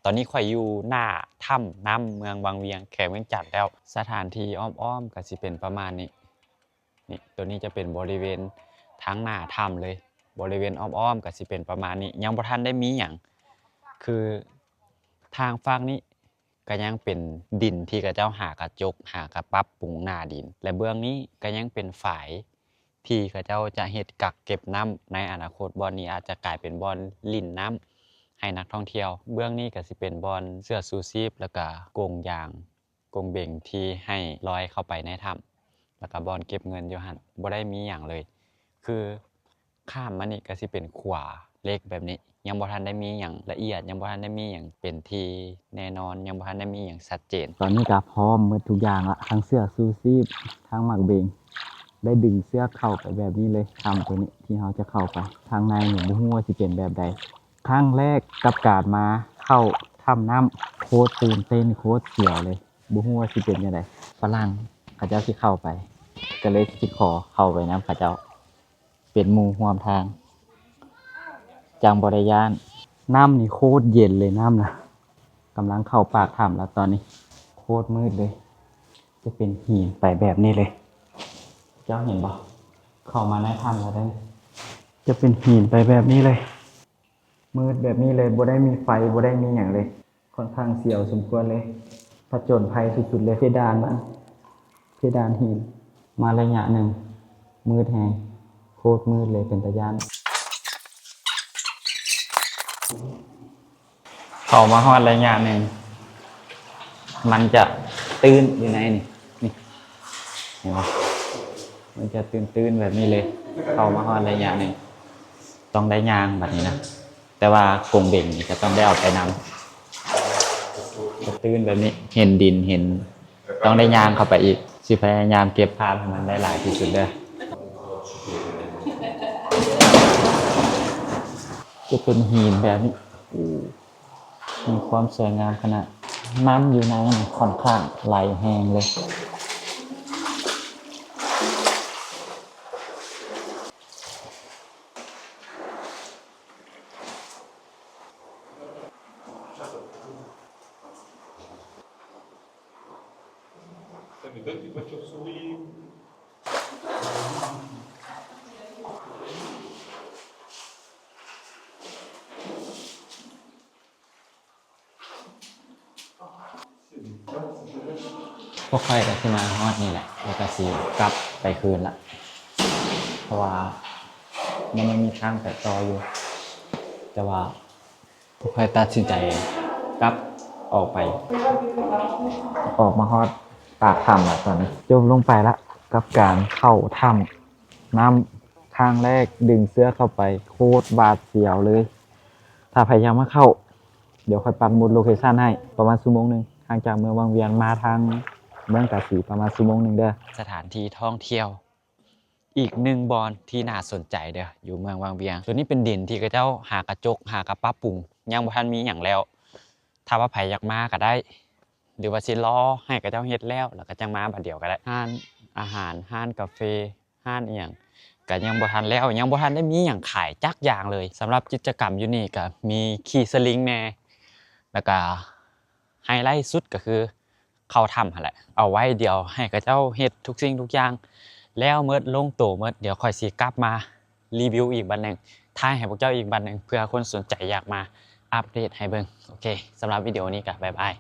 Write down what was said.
ตอนนี้ข่อยอยู่หน้าถ้ำน้ำเมืองวังเวียงแขวงเวียงจันทน์แล้วสถานที่อ้อมๆก็สิเป็นประมาณนี้นี่ตัวนี้จะเป็นบริเวณทั้งหน้าถ้ำเลยบริเวณอ้อมๆก็สิเป็นประมาณนี้ยังบ่ทันได้มีหยังคือทางฝั่งนี้ก็ยังเป็นดินที่เขาเจ้าหากระจกหากระปรับปรุงหน้าดินและเบื้องนี้ก็ยังเป็นฝายที่เขาเจ้าจะเฮ็ดกักเก็บน้ำในอนาคตบ่อนนี้อาจจะกลายเป็นบ่อนลิ่นน้ำให้นักท่องเที่ยวเบื้องนี้ก็สิเป็นบ่อนเสื้อชูชีพแล้วก็กรงยางกรงเบ่งที่ให้ลอยเข้าไปในถ้ำแล้วก็บ่อนเก็บเงินอยู่หั่นบ่ได้มีหยังเลยคือข้ามมานี่ก็สิเป็นขวาเล็กแบบนี้ยังบ่ทันได้มีหยังละเอียดยังบ่ทันได้มีหยังเป็นที่แน่นอนยังบ่ทันได้มีหยังชัดเจนตอนนี้ก็พร้อมหมดทุกอย่างละทั้งเสื้อชูชีพทั้งหมักเบงได้ดึงเสื้อเข้าไปแบบนี้เลยทำตัวนี้ที่เราจะเข้าไปทางในหนูบ่ฮู้ว่าสิเป็นแบบใดครั้งแรกกับการมาเข้าถ้ำน้ำโคตรตื่นเต้นโคตรเสียวเลยบ่ฮู้ว่าสิเป็นจังไดฝรั่งเขาเจ้าสิเข้าไปก็เลยสิขอเข้าไปนำเขาเจ้าเป็นหมู่ร่วมทางจังบ่ได้ย้านน้ำนี่โคตรเย็นเลยน้ำนะกำลังเข้าปากถ้ำแล้วตอนนี้โคตรมืดเลยจะเป็นหินไปแบบนี้เลยเจ้าเห็นปะเข้ามาในถ้ำแล้วได้จะเป็นหินไปแบบนี้เลยมืดแบบนี้เลยบ่ได้มีไฟบ่ได้มีอย่างเลยค่อนข้างเสียวสมควรเลยผจญภัยสุดๆเลยเพดานมันเพดานหินมาระยะหนึ่งมืดแฮงโคตรมืดเลยเป็นตะยานเข้ามาฮอดระยะหนึ่งมันจะตื้นอยู่ในนี่เห็นไหมมันจะตื้นแบบนี้เลยเข้ามาฮอดระยะหนึ่งต้องได้ยางแบบนี้นะแต่ว่ากรงเบ่งนี่จะต้องได้เอาไปนำจะตื้นแบบนี้เห็นดินเห็นต้องได้ยางเข้าไปอีกสิพยายามเก็บภาพให้มันได้หลายที่สุดเลยจะเป็นหินแบบนี้มีความสวยงามขนาดน้ำอยู่ในค่อนข้างไหลแห้งเลยพวกค่อยก็ขึ้นมาฮอดนี่แหละแล้วก็สิกลับไปคืนละเพราะว่ามันยังมีทางไปต่ออยู่แต่ว่าพวกค่อยตัดสินใจกลับออกไปออกมาฮอดปากถ้ำละตอนนี้จมลงไปละกับการเข้าถ้ำน้ำทางแรกดึงเสื้อเข้าไปโคตรบาดเสียวเลยถ้าพยายามมาเข้าเดี๋ยวค่อยปักหมุดโลเคชั่นให้ประมาณชั่วโมงนึงห่างจากเมืองวังเวียงมาทางเมืองกาสีประมาณชั่วโมงนึงเด้อสถานที่ท่องเที่ยวอีกหนึ่งบอนที่น่าสนใจเด้ออยู่เมืองวังเวียงตัวนี้เป็นดินที่เขาเจ้าหากระจกหากระปรับปรุงยังบ่ทันมีหยังแล้วถ้าว่าไผอยากมาก็ได้หรือว่าสิรอให้เขาเจ้าเฮ็ดแล้วก็จังมาบัดเดียวก็ได้ร้านอาหารร้านกาแฟร้านอีหยังก็ยังบ่ทันแล้วยังบ่ทันได้มีหยังขายจักอย่างเลยสำหรับกิจกรรมอยู่นี่ก็มีขี่สลิงแหน่แล้วก็ไฮไลท์สุดก็คือเข้าถ้ำหั่นแหละเอาไว้เดี๋ยวให้เขาเจ้าเฮ็ดทุกสิ่งทุกอย่างแล้วเมิดลงโตเมิดเดี๋ยวค่อยสิกลับมารีวิวอีกบัดนึงถ่ายให้พวกเจ้าอีกบัดนึงเพื่อคนสนใจอยากมาอัปเดตให้เบิ่งโอเคสำหรับวิดีโอนี้ก็บ๊ายบาย